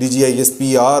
DG ISPR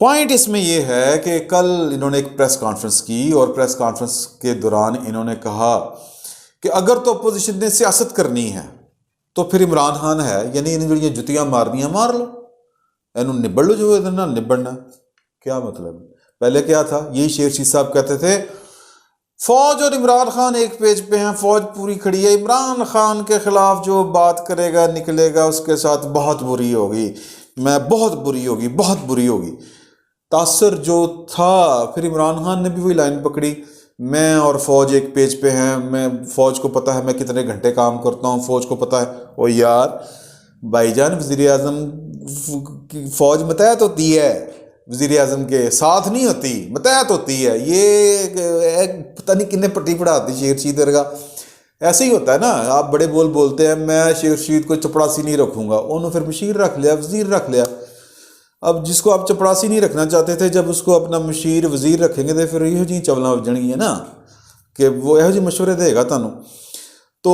point اس میں یہ ہے کہ کل انہوں نے ایک پریس کانفرنس کی اور پریس کانفرنس کے دوران انہوں نے کہا کہ اگر تو اپوزیشن نے سیاست کرنی ہے تو پھر عمران خان ہے، یعنی انہیں جو جتیاں مارنیاں مار لو، نبڑ لو جو ادھر نہ نبڑنا۔ کیا مطلب؟ پہلے کیا تھا؟ یہی شیر شید صاحب کہتے تھے فوج اور عمران خان ایک پیج پہ ہیں، فوج پوری کھڑی ہے، عمران خان کے خلاف جو بات کرے گا نکلے گا اس کے ساتھ بہت بری ہوگی، بہت بری ہوگی، بہت بری ہوگی۔ تاثر جو تھا، پھر عمران خان نے بھی وہی لائن پکڑی، میں اور فوج ایک پیج پہ ہیں، میں فوج کو پتہ ہے میں کتنے گھنٹے کام کرتا ہوں، فوج کو پتہ ہے۔ او یار بھائی جان، وزیر اعظم کی فوج متحد ہوتی ہے، وزیر اعظم کے ساتھ نہیں ہوتی، متحد ہوتی ہے۔ یہ پتہ نہیں کنے پٹی پڑھاتی شیر شید ورگا، ایسے ہی ہوتا ہے نا، آپ بڑے بول بولتے ہیں میں شیر شید کو چپڑاسی نہیں رکھوں گا، انہوں پھر مشیر رکھ لیا، وزیر رکھ لیا۔ اب جس کو آپ چپڑاسی نہیں رکھنا چاہتے تھے، جب اس کو اپنا مشیر وزیر رکھیں گے تو پھر یہ جی چولنا وجن گی ہے نا، کہ وہ یہ جی مشورے دے گا تانوں۔ تو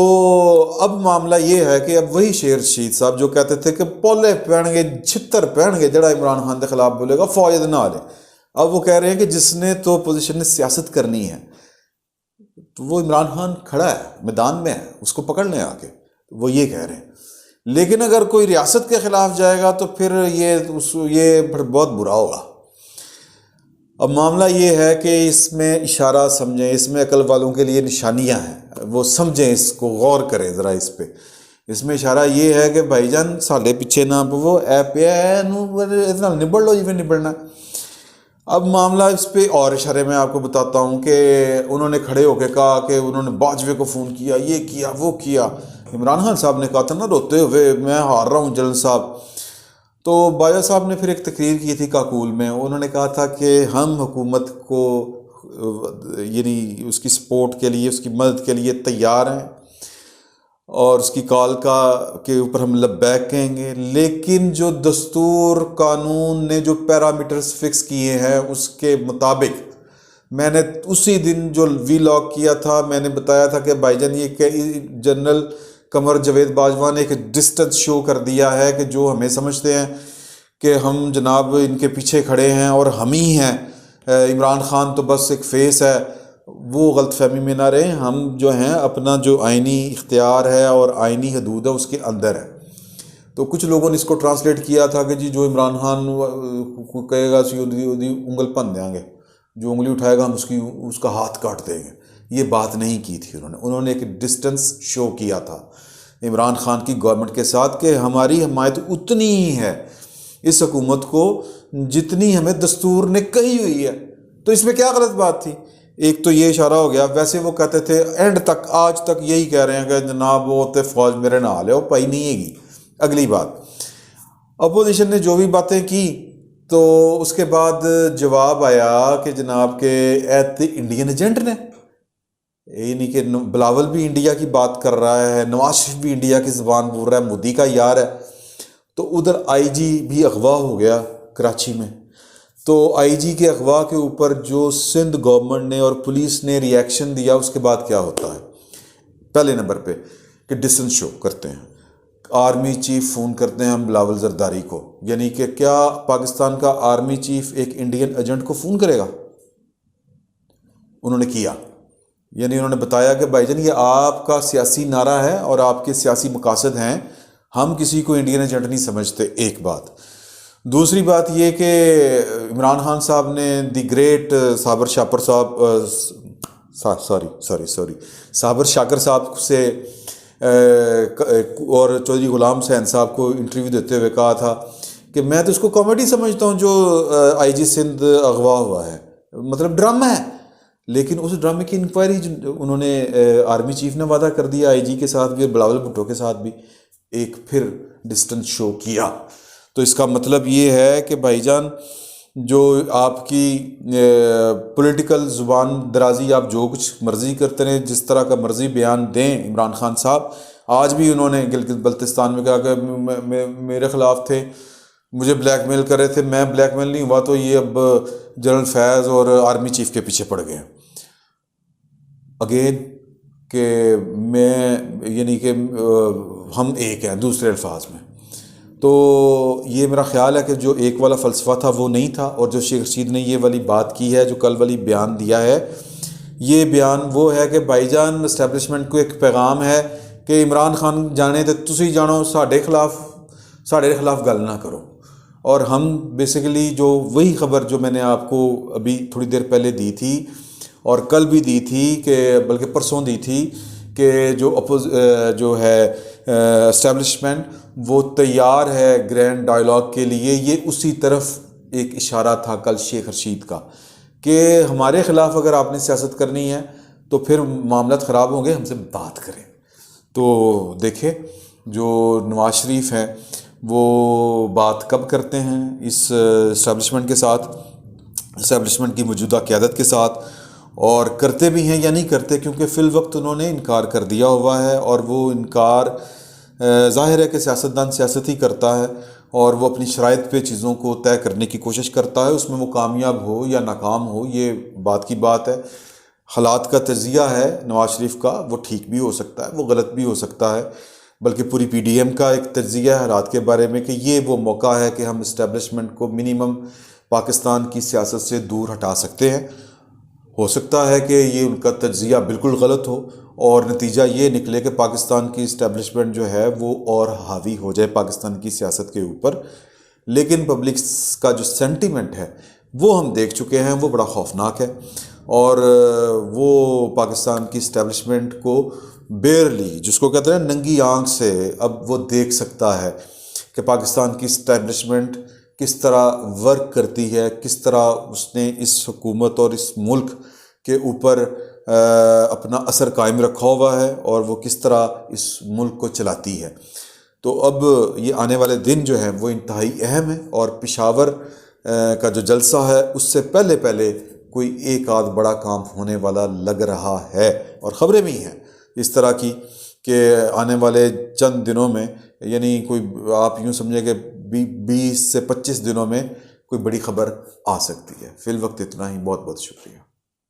اب معاملہ یہ ہے کہ اب وہی شیر شید صاحب جو کہتے تھے کہ پولے پہن گے، چھتر پہن گے جڑا عمران خان کے خلاف بولے گا فوج دے نال ہے، اب وہ کہہ رہے ہیں کہ جس نے تو اپوزیشن نے سیاست کرنی ہے تو وہ عمران خان کھڑا ہے میدان میں ہے، اس کو پکڑ لیں آ کے، وہ یہ کہہ رہے ہیں۔ لیکن اگر کوئی ریاست کے خلاف جائے گا تو پھر یہ بہت برا ہوگا۔ اب معاملہ یہ ہے کہ اس میں اشارہ سمجھیں، اس میں عقل والوں کے لیے نشانیاں ہیں، وہ سمجھیں، اس کو غور کریں ذرا اس پہ۔ اس میں اشارہ یہ ہے کہ بھائی جان سالے پیچھے نہ وہ اے پہ اتنا نبڑ لو جی نبڑنا۔ اب معاملہ اس پہ اور اشارے میں آپ کو بتاتا ہوں کہ انہوں نے کھڑے ہو کے کہا کہ انہوں نے باجوے کو فون کیا، یہ کیا وہ کیا۔ عمران خان صاحب نے کہا تھا نا روتے ہوئے میں ہار رہا ہوں جنرل صاحب۔ تو باجوہ صاحب نے پھر ایک تقریر کی تھی کاکول میں، انہوں نے کہا تھا کہ ہم حکومت کو یعنی اس کی سپورٹ کے لیے، اس کی مدد کے لیے تیار ہیں اور اس کی کال کے اوپر ہم لبیک کہیں گے، لیکن جو دستور قانون نے جو پیرامیٹرز فکس کیے ہیں اس کے مطابق میں نے اسی دن جو وی لاگ کیا تھا میں نے بتایا تھا کہ بھائی جان یہ کہ جنرل قمر جاوید باجوہ نے ایک ڈسٹنس شو کر دیا ہے کہ جو ہمیں سمجھتے ہیں کہ ہم جناب ان کے پیچھے کھڑے ہیں اور ہم ہی ہیں، عمران خان تو بس ایک فیس ہے، وہ غلط فہمی میں نہ رہیں، ہم جو ہیں اپنا جو آئینی اختیار ہے اور آئینی حدود ہے اس کے اندر ہے۔ تو کچھ لوگوں نے اس کو ٹرانسلیٹ کیا تھا کہ جی جو عمران خان کہے گا اسی انگل پن دیں گے، جو انگلی اٹھائے گا ہم اس کا ہاتھ کاٹ دیں گے۔ یہ بات نہیں کی تھی انہوں نے ایک ڈسٹنس شو کیا تھا عمران خان کی گورنمنٹ کے ساتھ کہ ہماری حمایت اتنی ہی ہے اس حکومت کو جتنی ہمیں دستور نے کہی ہوئی ہے۔ تو اس میں کیا غلط بات تھی؟ ایک تو یہ اشارہ ہو گیا۔ ویسے وہ کہتے تھے اینڈ تک آج تک یہی کہہ رہے ہیں کہ جناب وہ تے فوج میرے نال ہے، وہ پائی نہیں ہے گی۔ اگلی بات، اپوزیشن نے جو بھی باتیں کی تو اس کے بعد جواب آیا کہ جناب کے ایت انڈین ایجنٹ نے، یہ نہیں کہ بلاول بھی انڈیا کی بات کر رہا ہے، نواز شریف بھی انڈیا کی زبان بول رہا ہے، مودی کا یار ہے۔ تو ادھر آئی جی بھی اغوا ہو گیا کراچی میں۔ تو آئی جی کے اغوا کے اوپر جو سندھ گورنمنٹ نے اور پولیس نے ری ایکشن دیا، اس کے بعد کیا ہوتا ہے؟ پہلے نمبر پہ کہ ڈسٹنس شو کرتے ہیں، آرمی چیف فون کرتے ہیں ہم بلاول زرداری کو، یعنی کہ کیا پاکستان کا آرمی چیف ایک انڈین ایجنٹ کو فون کرے گا؟ انہوں نے کیا، یعنی انہوں نے بتایا کہ بھائی جان یہ آپ کا سیاسی نعرہ ہے اور آپ کے سیاسی مقاصد ہیں، ہم کسی کو انڈین ایجنٹ نہیں سمجھتے۔ ایک بات۔ دوسری بات یہ کہ عمران خان صاحب نے دی گریٹ صابر شاکر صاحب سے اور چودھری غلام حسین صاحب کو انٹرویو دیتے ہوئے کہا تھا کہ میں تو اس کو کامیڈی سمجھتا ہوں جو آئی جی سندھ اغوا ہوا ہے، مطلب ڈرامہ ہے۔ لیکن اس ڈرامے کی انکوائری انہوں نے آرمی چیف نے وعدہ کر دیا، آئی جی کے ساتھ بھی اور بلاول بھٹو کے ساتھ بھی ایک پھر ڈسٹنس شو کیا۔ تو اس کا مطلب یہ ہے کہ بھائی جان جو آپ کی پولیٹیکل زبان درازی، آپ جو کچھ مرضی کرتے رہیں، جس طرح کا مرضی بیان دیں عمران خان صاحب، آج بھی انہوں نے گلگت بلتستان میں کہا کہ میرے خلاف تھے، مجھے بلیک میل کر رہے تھے، میں بلیک میل نہیں ہوا، تو یہ اب جنرل فیض اور آرمی چیف کے پیچھے پڑ گئے۔ اگین کہ میں یعنی کہ ہم ایک ہیں دوسرے الفاظ میں۔ تو یہ میرا خیال ہے کہ جو ایک والا فلسفہ تھا وہ نہیں تھا، اور جو شیخ رشید نے یہ والی بات کی ہے، جو کل والی بیان دیا ہے، یہ بیان وہ ہے کہ بھائی جان اسٹیبلشمنٹ کو ایک پیغام ہے کہ عمران خان جانے تے تسی جانو، ساڈے خلاف گل نہ کرو۔ اور ہم بیسیکلی جو وہی خبر جو میں نے آپ کو ابھی تھوڑی دیر پہلے دی تھی اور کل بھی دی تھی، کہ بلکہ پرسوں دی تھی، کہ جو ہے اسٹیبلشمنٹ وہ تیار ہے گرینڈ ڈائیلاگ کے لیے، یہ اسی طرف ایک اشارہ تھا کل شیخ رشید کا، کہ ہمارے خلاف اگر آپ نے سیاست کرنی ہے تو پھر معاملات خراب ہوں گے، ہم سے بات کریں۔ تو دیکھیں جو نواز شریف ہیں وہ بات کب کرتے ہیں اس اسٹیبلشمنٹ کے ساتھ، اسٹیبلشمنٹ کی موجودہ قیادت کے ساتھ، اور کرتے بھی ہیں یا نہیں کرتے، کیونکہ فی الوقت انہوں نے انکار کر دیا ہوا ہے، اور وہ انکار ظاہر ہے کہ سیاستدان سیاست ہی کرتا ہے، اور وہ اپنی شرائط پہ چیزوں کو طے کرنے کی کوشش کرتا ہے، اس میں وہ کامیاب ہو یا ناکام ہو یہ بات کی بات ہے۔ حالات کا تجزیہ ہے نواز شریف کا، وہ ٹھیک بھی ہو سکتا ہے، وہ غلط بھی ہو سکتا ہے، بلکہ پوری پی ڈی ایم کا ایک تجزیہ ہے حالات کے بارے میں کہ یہ وہ موقع ہے کہ ہم اسٹیبلشمنٹ کو منیمم پاکستان کی سیاست سے دور ہٹا سکتے ہیں۔ ہو سکتا ہے کہ یہ ان کا تجزیہ بالکل غلط ہو اور نتیجہ یہ نکلے کہ پاکستان کی اسٹیبلشمنٹ جو ہے وہ اور حاوی ہو جائے پاکستان کی سیاست کے اوپر، لیکن پبلک کا جو سینٹیمنٹ ہے وہ ہم دیکھ چکے ہیں، وہ بڑا خوفناک ہے، اور وہ پاکستان کی اسٹیبلشمنٹ کو بیئرلی، جس کو کہتے ہیں ننگی آنکھ سے، اب وہ دیکھ سکتا ہے کہ پاکستان کی اسٹیبلشمنٹ کس طرح ورک کرتی ہے، کس طرح اس نے اس حکومت اور اس ملک کے اوپر اپنا اثر قائم رکھا ہوا ہے، اور وہ کس طرح اس ملک کو چلاتی ہے۔ تو اب یہ آنے والے دن جو ہیں وہ انتہائی اہم ہیں، اور پشاور کا جو جلسہ ہے اس سے پہلے کوئی ایک آدھ بڑا کام ہونے والا لگ رہا ہے، اور خبریں بھی ہیں اس طرح کی کہ آنے والے چند دنوں میں، یعنی کوئی آپ یوں سمجھیں کہ 20 سے 25 دنوں میں کوئی بڑی خبر آ سکتی ہے۔ فی الوقت اتنا ہی، بہت بہت شکریہ۔